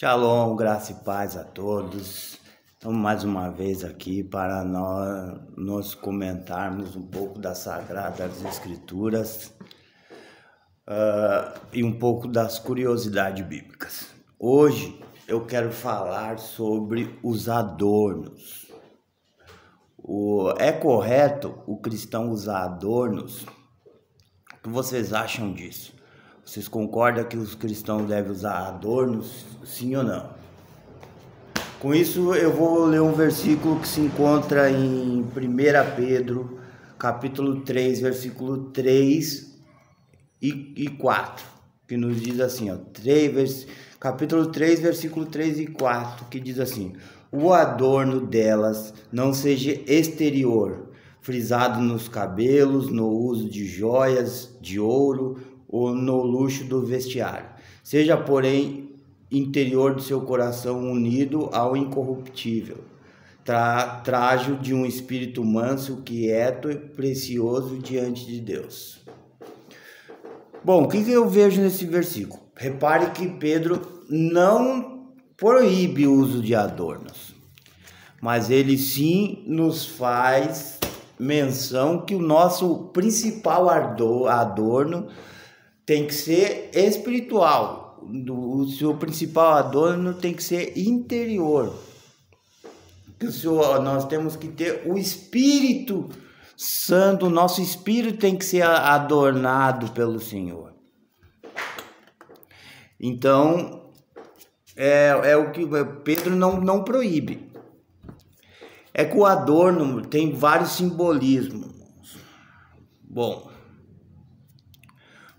Shalom, graça e paz a todos. Estamos mais uma vez aqui para nós comentarmos um pouco das Sagradas Escrituras e um pouco das curiosidades bíblicas. Hoje eu quero falar sobre os adornos. É correto o cristão usar adornos? O que vocês acham disso? Vocês concordam que os cristãos devem usar adornos, sim ou não? Com isso eu vou ler um versículo que se encontra em 1 Pedro, capítulo 3, versículo 3 e 4, que nos diz assim, capítulo 3, versículo 3 e 4, que diz assim: o adorno delas não seja exterior, frisado nos cabelos, no uso de joias, de ouro, ou no luxo do vestiário. Seja, porém, interior do seu coração unido ao incorruptível, trajo de um espírito manso, quieto e precioso diante de Deus. Bom, o que eu vejo nesse versículo? Repare que Pedro não proíbe o uso de adornos, mas ele sim nos faz menção que o nosso principal adorno tem que ser espiritual. O seu principal adorno tem que ser interior. Nós temos que ter o Espírito Santo, o nosso espírito tem que ser adornado pelo Senhor. Então, é o que Pedro não proíbe. É que o adorno tem vários simbolismos. Bom,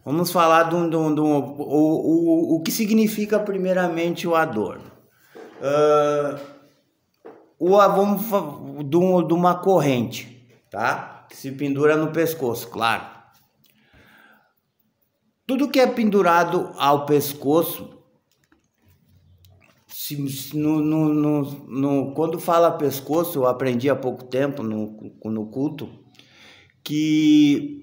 vamos falar o que significa primeiramente o adorno. Vamos de uma corrente, tá? Que se pendura no pescoço, claro. Tudo que é pendurado ao pescoço, quando fala pescoço, eu aprendi há pouco tempo no culto, que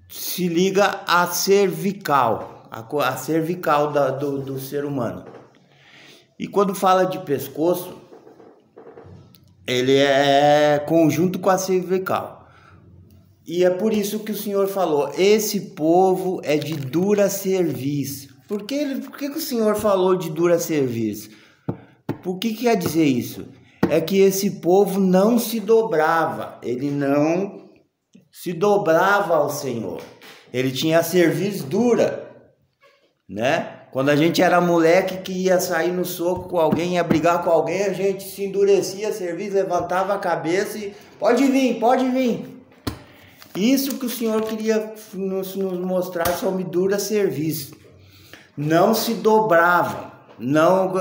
se liga à cervical, a cervical do ser humano. E quando fala de pescoço, ele é conjunto com a cervical. E é por isso que o Senhor falou: esse povo é de dura cerviz. Por que o Senhor falou de dura cerviz? Por que quer dizer isso? É que esse povo não se dobrava, ele não se dobrava ao Senhor. Ele tinha a cerviz dura, né? Quando a gente era moleque que ia sair no soco com alguém, ia brigar com alguém, a gente se endurecia a cerviz, levantava a cabeça e pode vir. Isso que o Senhor queria nos mostrar sobre dura cerviz. Não se dobrava. Não,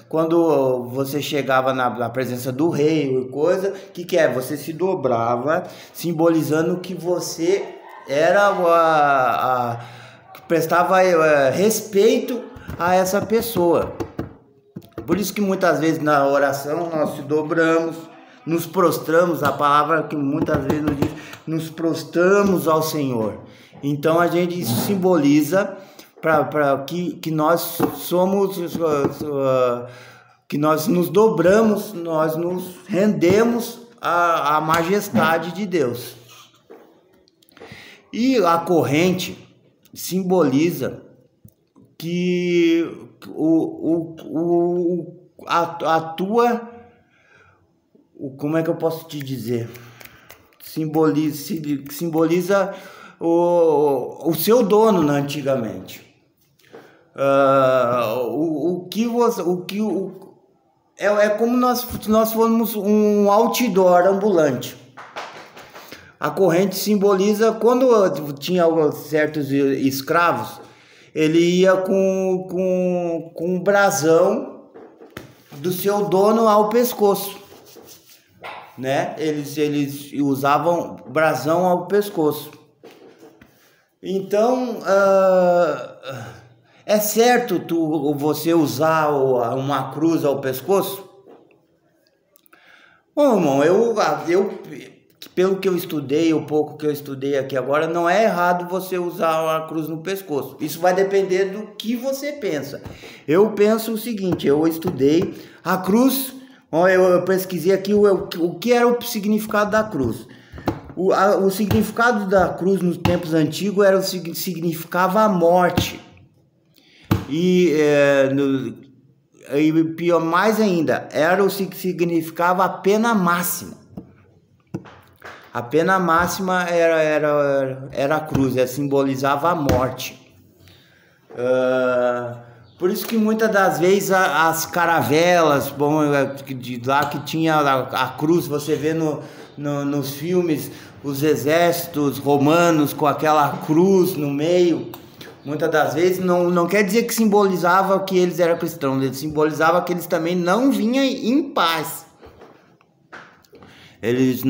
quando você chegava na presença do rei ou coisa, que é? Você se dobrava, simbolizando que você era prestava respeito a essa pessoa. Por isso que muitas vezes na oração nós se dobramos, nos prostramos, a palavra que muitas vezes nos diz, nos prostramos ao Senhor. Então a gente simboliza para que nós somos, que nós nos dobramos, nós nos rendemos à majestade de Deus. E a corrente simboliza que como é que eu posso te dizer? Simboliza o seu dono, né, antigamente. É como nós fôssemos um outdoor ambulante. A corrente simboliza, quando tinha certos escravos, ele ia com um brasão do seu dono ao pescoço, né? Eles usavam brasão ao pescoço. Então, é certo você usar uma cruz ao pescoço? Bom, irmão, pelo que eu estudei, o pouco que eu estudei aqui agora, não é errado você usar a cruz no pescoço. Isso vai depender do que você pensa. Eu penso o seguinte, eu estudei a cruz, eu pesquisei aqui o que era o significado da cruz. O significado da cruz nos tempos antigos significava a morte. E pior, mais ainda, era o que significava a pena máxima. A pena máxima era a cruz, simbolizava a morte. Por isso que muitas das vezes as caravelas, de lá que tinha a cruz, você vê nos filmes os exércitos romanos com aquela cruz no meio. Muitas das vezes não quer dizer que simbolizava que eles eram cristãos, ele simbolizava que eles também não vinham em paz. Eles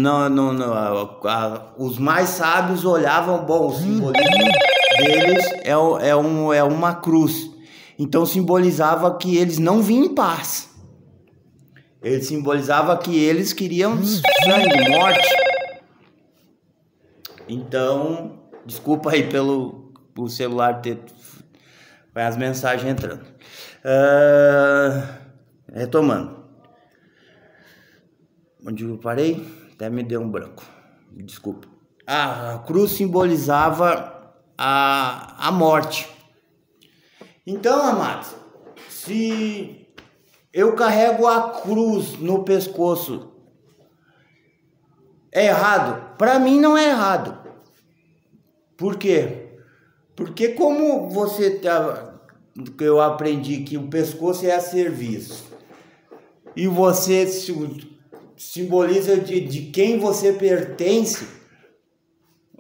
os mais sábios olhavam, o simbolismo deles é uma cruz. Então simbolizava que eles não vinham em paz. Ele simbolizava que eles queriam sangue, morte. Então, desculpa aí pelo celular ter as mensagens entrando. Retomando. Onde eu parei? Até me deu um branco. Desculpa. A cruz simbolizava a morte. Então, amados, se eu carrego a cruz no pescoço, é errado? Para mim não é errado. Por quê? Porque como eu aprendi que o pescoço é a serviço, e você simboliza de quem você pertence,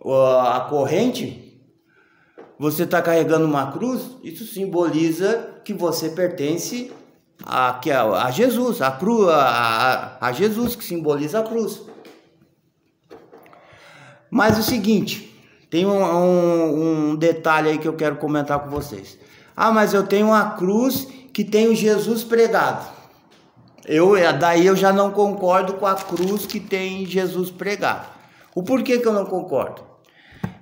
a corrente, você está carregando uma cruz, isso simboliza que você pertence a Jesus, a cruz, a Jesus, que simboliza a cruz. Mas o seguinte, tem um detalhe aí que eu quero comentar com vocês. Mas eu tenho uma cruz que tem o Jesus pregado. Daí eu já não concordo com a cruz que tem Jesus pregado. O porquê que eu não concordo?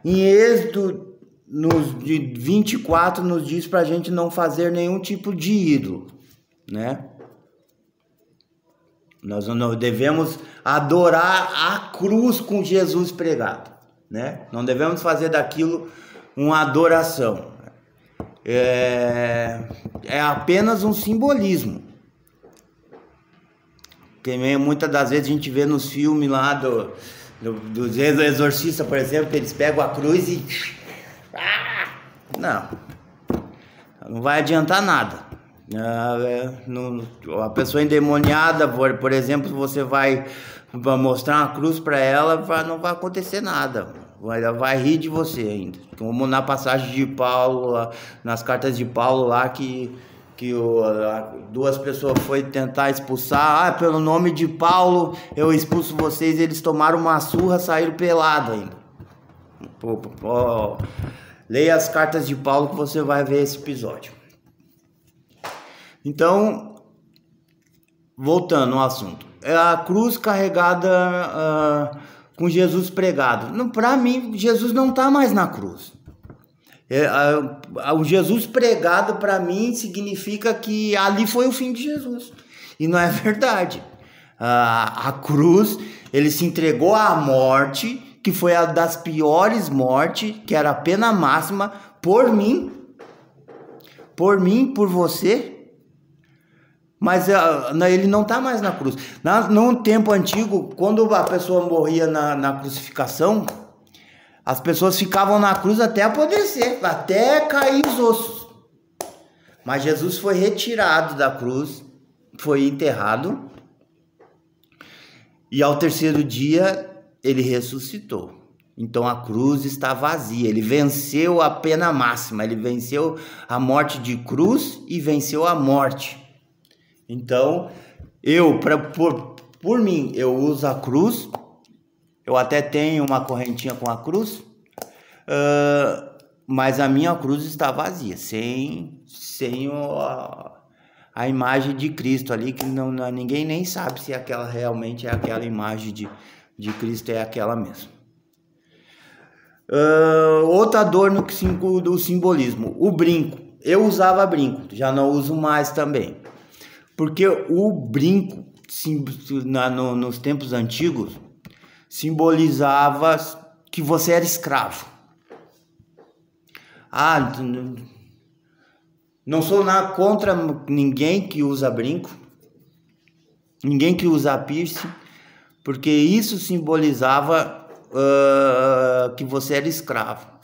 Em Êxodo 24 nos diz pra gente não fazer nenhum tipo de ídolo, né? Nós não devemos adorar a cruz com Jesus pregado, né? Não devemos fazer daquilo uma adoração. É apenas um simbolismo. Que muitas das vezes a gente vê nos filmes lá dos exorcistas, por exemplo, que eles pegam a cruz e... Não vai adiantar nada. A pessoa endemoniada, por exemplo, você vai mostrar uma cruz para ela, não vai acontecer nada. Ela vai rir de você ainda. Como na passagem de Paulo, nas cartas de Paulo lá, que duas pessoas foi tentar expulsar. Pelo nome de Paulo eu expulso vocês. Eles tomaram uma surra, saíram pelado ainda. Leia as cartas de Paulo que você vai ver esse episódio. Então, voltando ao assunto, é a cruz carregada com Jesus pregado. Para mim, Jesus não está mais na cruz. O Jesus pregado, para mim, significa que ali foi o fim de Jesus. E não é verdade. A cruz, ele se entregou à morte, que foi a das piores mortes, que era a pena máxima, por mim, por você. Mas ele não está mais na cruz. No tempo antigo, quando a pessoa morria na crucificação, as pessoas ficavam na cruz até apodrecer, até cair os ossos. Mas Jesus foi retirado da cruz, foi enterrado, e ao terceiro dia ele ressuscitou. Então a cruz está vazia, ele venceu a pena máxima, ele venceu a morte de cruz e venceu a morte. Então, por mim, eu uso a cruz, eu até tenho uma correntinha com a cruz, mas a minha cruz está vazia, sem a imagem de Cristo ali, que ninguém nem sabe se aquela realmente é aquela imagem de Cristo é aquela mesmo. Outro adorno do simbolismo, o brinco. Eu usava brinco, já não uso mais também. Porque o brinco, nos tempos antigos, simbolizava que você era escravo. Não sou nada contra ninguém que usa brinco, ninguém que usa piercing, porque isso simbolizava que você era escravo.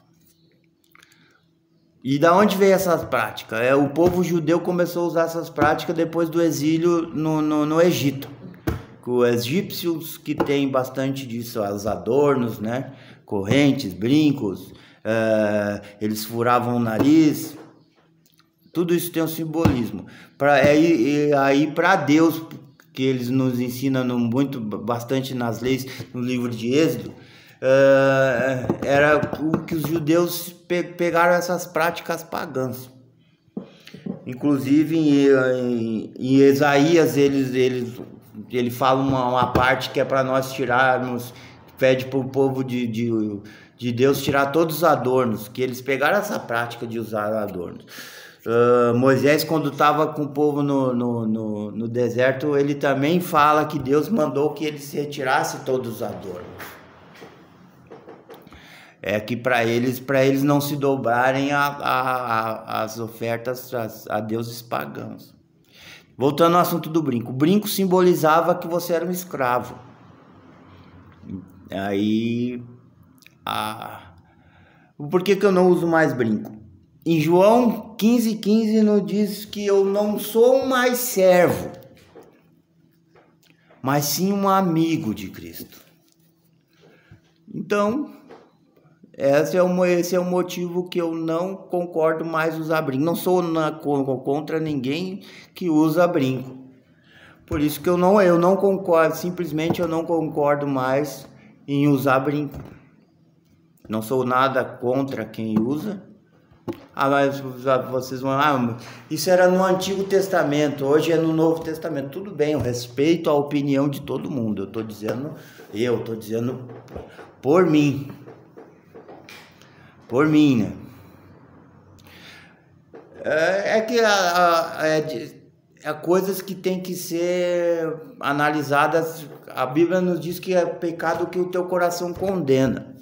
E da onde veio essas práticas? O povo judeu começou a usar essas práticas depois do exílio no Egito. Os egípcios, que tem bastante disso, os adornos, né? Correntes, brincos, eles furavam o nariz. Tudo isso tem um simbolismo. Aí para Deus, que eles nos ensinam bastante nas leis, no livro de Êxodo, era o que os judeus pegaram essas práticas pagãs. Inclusive em Isaías ele fala uma parte que é para nós tirarmos, pede para o povo de Deus tirar todos os adornos, que eles pegaram essa prática de usar adornos. Moisés, quando estava com o povo no deserto, ele também fala que Deus mandou que eles retirassem todos os adornos. Que para eles não se dobrarem as ofertas a deuses pagãos. Voltando ao assunto do brinco. O brinco simbolizava que você era um escravo. Por que eu não uso mais brinco? Em João 15,15 nos diz que eu não sou mais servo, mas sim um amigo de Cristo. Então, esse é o motivo que eu não concordo mais usar brinco. Não sou contra ninguém que usa brinco. Por isso que eu não concordo, simplesmente eu não concordo mais em usar brinco. Não sou nada contra quem usa. Mas vocês vão... isso era no Antigo Testamento, hoje é no Novo Testamento. Tudo bem, eu respeito a opinião de todo mundo. Eu estou dizendo por mim. Por mim, né? Coisas que tem que ser analisadas. A Bíblia nos diz que é pecado que o teu coração condena.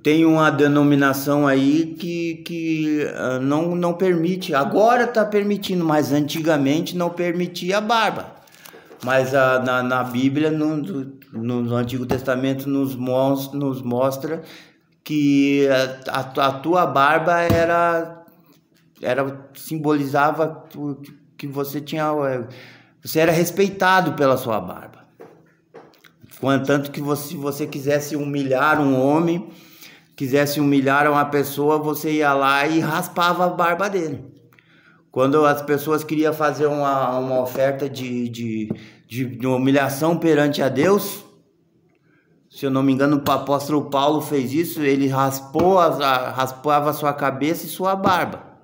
Tem uma denominação aí que não permite. Agora está permitindo, mas antigamente não permitia a barba. Mas na Bíblia, no Antigo Testamento, nos mostra que a tua barba simbolizava que você era respeitado pela sua barba. Tanto que se você quisesse humilhar um homem, quisesse humilhar uma pessoa, você ia lá e raspava a barba dele. Quando as pessoas queriam fazer uma oferta de humilhação perante a Deus, se eu não me engano, o apóstolo Paulo fez isso, ele raspava a sua cabeça e sua barba.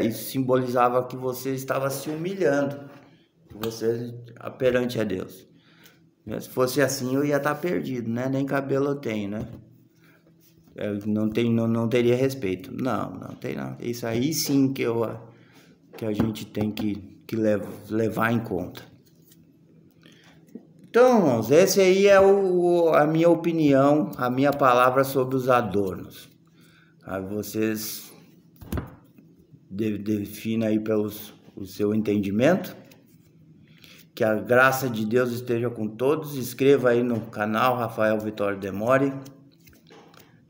Isso simbolizava que você estava se humilhando, perante a Deus. Se fosse assim, eu ia estar perdido, né? Nem cabelo eu tenho, né? Não teria respeito. Não tem não. Isso aí sim que a gente tem que levar em conta. Então, irmãos, esse aí é a minha opinião, a minha palavra sobre os adornos. Vocês definam aí pelo seu entendimento. Que a graça de Deus esteja com todos. Inscreva aí no canal Rafael Vitório Demore.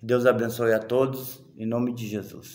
Deus abençoe a todos, em nome de Jesus.